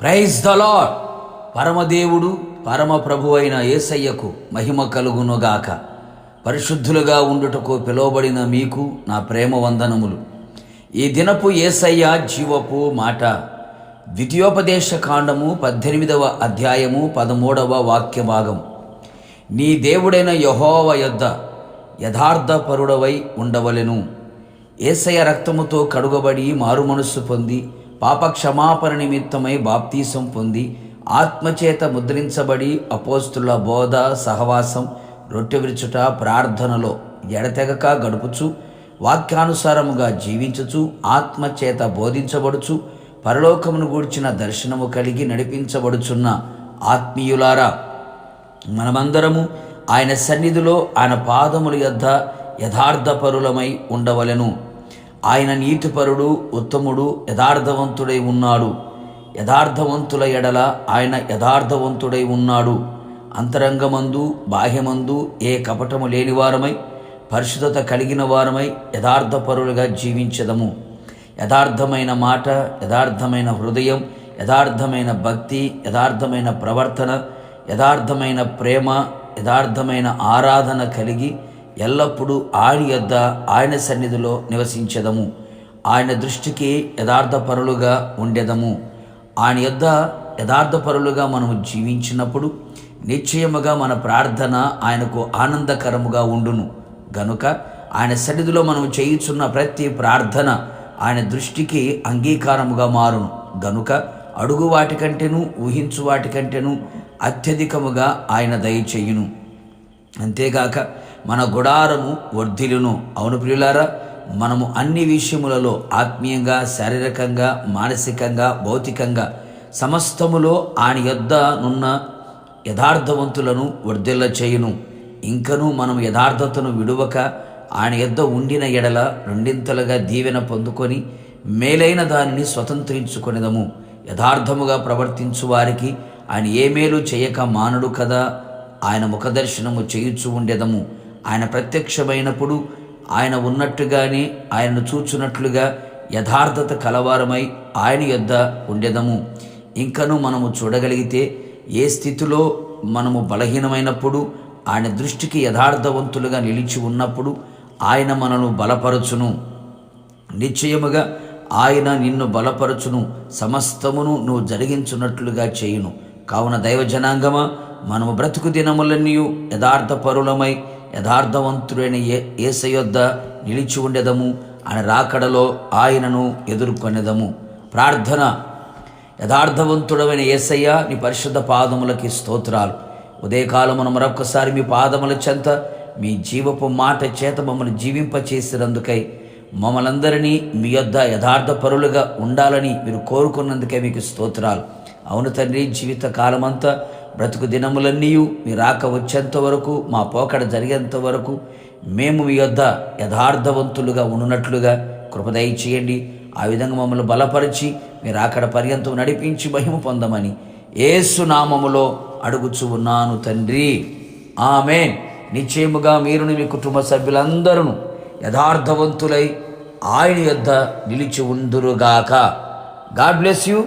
Praise the lord. పరమదేవుడు పరమ ప్రభు అయిన యేసయ్యకు మహిమ కలుగునుగాక. పరిశుద్ధులుగా ఉండుటకు పిలువబడిన మీకు నా ప్రేమ వందనములు. ఈ దినపు యేసయ్య జీవపు మాట ద్వితీయోపదేశ కాండము 18వ అధ్యాయము 13వ వాక్య భాగం. నీ దేవుడైన యెహోవా యొద్ద యథార్థపరుడవై ఉండవలెను. యేసయ్య రక్తముతో కడుగబడి మారుమనస్సు పొంది పాప క్షమాపణ నిమిత్తమై బాప్తీసం పొంది ఆత్మచేత ముద్రించబడి అపోస్తుల బోధ, సహవాసం, రొట్టె విరుచుట, ప్రార్థనలో ఎడతెగక గడుపుచు వాక్యానుసారముగా జీవించుచు ఆత్మచేత బోధించబడుచు పరలోకమును గూర్చిన దర్శనము కలిగి నడిపించబడుచున్న ఆత్మీయులారా, మనమందరము ఆయన సన్నిధిలో ఆయన పాదముల యొద్ద యథార్థపరులమై ఉండవలెను. ఆయన నీతిపరుడు, ఉత్తముడు, యథార్థవంతుడై ఉన్నాడు. యథార్థవంతుల ఎడల ఆయన యథార్థవంతుడై ఉన్నాడు. అంతరంగమందు బాహ్యమందు ఏ కపటము లేనివారమై పరిశుద్ధత కలిగిన వారమై యథార్థపరులుగా జీవించదము. యథార్థమైన మాట, యథార్థమైన హృదయం, యథార్థమైన భక్తి, యథార్థమైన ప్రవర్తన, యథార్థమైన ప్రేమ, యథార్థమైన ఆరాధన కలిగి ఎల్లప్పుడూ ఆయన యొద్ద ఆయన సన్నిధిలో నివసించెదము. ఆయన దృష్టికి యథార్థపరులుగా ఉండెదము. ఆయన యొద్ద యథార్థపరులుగా మనము జీవించినప్పుడు నిశ్చయముగా మన ప్రార్థన ఆయనకు ఆనందకరముగా ఉండును. గనుక ఆయన సన్నిధిలో మనం చేయుచున్న ప్రతి ప్రార్థన ఆయన దృష్టికి అంగీకారముగా మారును. గనుక అడుగు వాటికంటేను ఊహించు వాటికంటేను అత్యధికముగా ఆయన దయచేయును. అంతేగాక మన గుడారము వర్ధిల్లును. అవును ప్రియులారా, మనము అన్ని విషయములలో ఆత్మీయంగా, శారీరకంగా, మానసికంగా, భౌతికంగా సమస్తములో ఆయన యొద్ద నున్న యథార్థవంతులను వర్ధిల్ల చేయును. ఇంకనూ మనం యథార్థతను విడువక ఆయన యొద్ద ఉండిన ఎడల రెండింతలుగా దీవెన పొందుకొని మేలైన దానిని స్వతంత్రించుకొనిదము. యథార్థముగా ప్రవర్తించు వారికి ఆయన ఏ మేలు చేయక మానడు కదా. ఆయన ముఖదర్శనము చేయుచు ఉండెదము. ఆయన ప్రత్యక్షమైనప్పుడు ఆయన ఉన్నట్టుగానే ఆయనను చూచున్నట్లుగా యథార్థత కలవారమై ఆయన యొద్ద ఉండెదము. ఇంకను మనము చూడగలిగితే ఏ స్థితిలో మనము బలహీనమైనప్పుడు ఆయన దృష్టికి యథార్థవంతులుగా నిలిచి ఉన్నప్పుడు ఆయన మనను బలపరచును. నిశ్చయముగా ఆయన నిన్ను బలపరచును. సమస్తమును నువ్వు జరిగించున్నట్లుగా చేయును. కావున దైవజనాంగమా, మనము బ్రతుకు దినములన్నీ యథార్థపరులమై యథార్థవంతుడైన యేసయ్య యొద్ద నిలిచి ఉండెదము. ఆయన రాకడలో ఆయనను ఎదుర్కొనేదము. ప్రార్థన. యథార్థవంతుడమైన యేసయ్య, నీ పరిశుద్ధ పాదములకి స్తోత్రాలు. ఉదయకాలమున మరొకసారి మీ పాదముల చెంత మీ జీవపు మాట చేత మమ్మల్ని జీవింపచేసినందుకై, మమ్మలందరినీ మీ యొద్ద యథార్థపరులుగా ఉండాలని మీరు కోరుకున్నందుకే మీకు స్తోత్రాలు. అవును తండ్రి, జీవిత కాలమంతా బ్రతుకు దినములన్నీ మీ రాక వచ్చేంత వరకు, మా పోకడ జరిగేంత వరకు మేము మీ యొద్ద యథార్థవంతులుగా ఉన్నట్లుగా కృపదయ చేయండి. ఆ విధంగా మమ్మల్ని బలపరిచి మీరు అక్కడ పర్యంతం నడిపించి మహిమ పొందమని యేసు నామములో అడుగుచు ఉన్నాను తండ్రి, ఆమేన్. నిశ్చయముగా మీరును మీ కుటుంబ సభ్యులందరూ యథార్థవంతులై ఆయన యొద్ద నిలిచి ఉందురుగాక. God bless you.